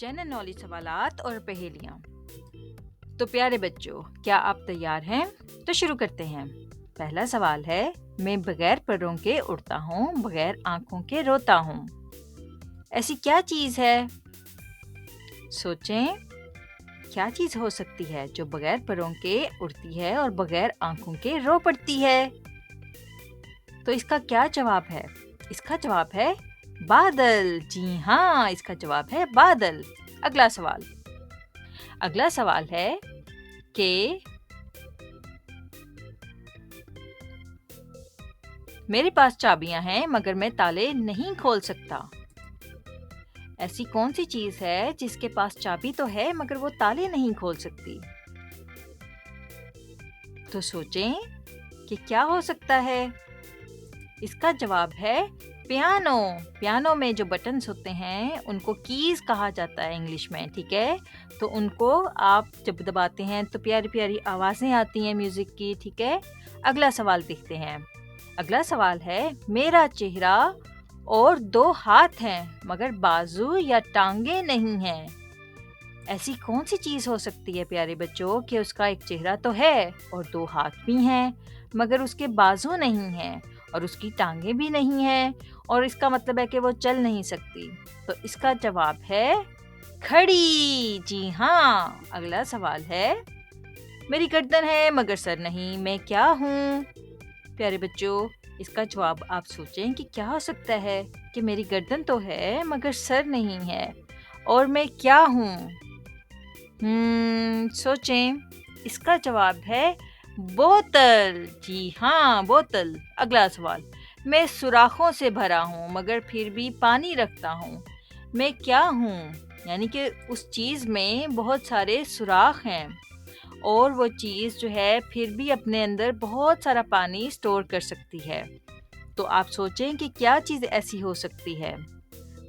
General knowledge सवालात और पहेलियाँ। तो प्यारे बच्चों, क्या आप तैयार हैं? तो शुरू करते हैं। पहला सवाल है, मैं बगैर परों के उड़ता हूँ, बगैर आंखों के रोता हूँ। ऐसी क्या चीज़ है? सोचें, क्या चीज़ हो सकती है जो बगैर परों के उड़ती है और बगैर आंखों के रो पड़ती है? तो इसका क्या जवाब है? इसका जवाब है बादल। जी हाँ, इसका जवाब है बादल। अगला सवाल है कि मेरे पास चाबियां हैं मगर मैं ताले नहीं खोल सकता। ऐसी कौन सी चीज है जिसके पास चाबी तो है मगर वो ताले नहीं खोल सकती? तो सोचें कि क्या हो सकता है। इसका जवाब है पियानो। पियानो में जो बटन्स होते हैं उनको कीज कहा जाता है इंग्लिश में, ठीक है? तो उनको आप जब दबाते हैं तो प्यारी प्यारी आवाजें आती हैं म्यूजिक की, ठीक है? अगला सवाल देखते हैं। अगला सवाल है, मेरा चेहरा और 2 हाथ हैं मगर बाजू या टांगे नहीं हैं। ऐसी कौन सी चीज हो सकती है प्यारे बच्चों कि उसका एक चेहरा तो है और 2 हाथ भी हैं मगर उसके बाजू नहीं हैं और उसकी टांगे भी नहीं हैं और इसका मतलब है कि वो चल नहीं सकती। तो इसका जवाब है घड़ी। जी हाँ। अगला सवाल है, मेरी गर्दन है मगर सर नहीं, मैं क्या हूँ? प्यारे बच्चों, इसका जवाब आप सोचें कि क्या हो सकता है कि मेरी गर्दन तो है मगर सर नहीं है और मैं क्या हूँ? सोचें। इसका जवाब है बोतल। जी हाँ, बोतल। अगला सवाल, मैं सुराखों से भरा हूँ मगर फिर भी पानी रखता हूँ, मैं क्या हूँ? यानी कि उस चीज़ में बहुत सारे सुराख हैं और वो चीज़ जो है फिर भी अपने अंदर बहुत सारा पानी स्टोर कर सकती है। तो आप सोचें कि क्या चीज़ ऐसी हो सकती है?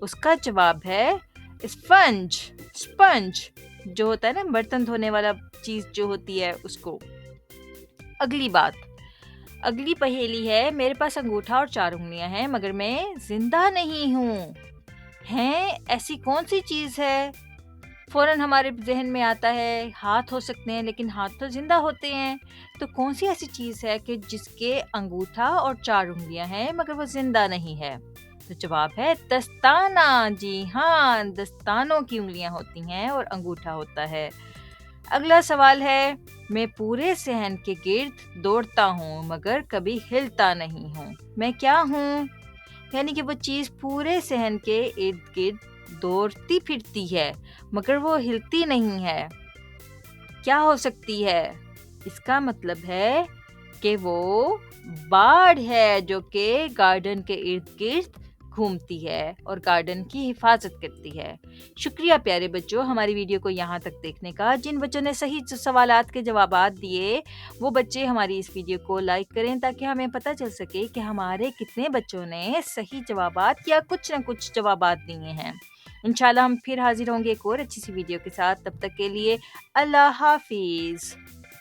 उसका जवाब है स्पंज। स्पंज जो होता है ना, बर्तन धोने वाला चीज़ जो होती है उसको। अगली पहेली है, मेरे पास अंगूठा और 4 उंगलियां हैं मगर मैं जिंदा नहीं हूँ। हैं, ऐसी कौन सी चीज़ है? फौरन हमारे ज़हन में आता है हाथ हो सकते हैं, लेकिन हाथ तो ज़िंदा होते हैं। तो कौन सी ऐसी चीज़ है कि जिसके अंगूठा और 4 उंगलियां हैं मगर वो ज़िंदा नहीं है? तो जवाब है दस्ताना। जी हाँ, दस्तानों की उंगलियां होती हैं और अंगूठा होता है। अगला सवाल है, मैं पूरे सहन के गिर्द दौड़ता हूँ मगर कभी हिलता नहीं हूँ, मैं क्या हूँ? यानी कि वो चीज़ पूरे सहन के इर्द गिर्द दौड़ती फिरती है मगर वो हिलती नहीं है। क्या हो सकती है? इसका मतलब है कि वो बाड़ है जो कि गार्डन के इर्द गिर्द घूमती है और गार्डन की हिफाजत करती है। शुक्रिया प्यारे बच्चों हमारी वीडियो को यहाँ तक देखने का। जिन बच्चों ने सही सवालात के जवाबात दिए वो बच्चे हमारी इस वीडियो को लाइक करें ताकि हमें पता चल सके कि हमारे कितने बच्चों ने सही जवाबात या कुछ न कुछ जवाबात दिए हैं। इंशाल्लाह हम फिर हाजिर होंगे एक और अच्छी सी वीडियो के साथ। तब तक के लिए अल्लाह हाफिज।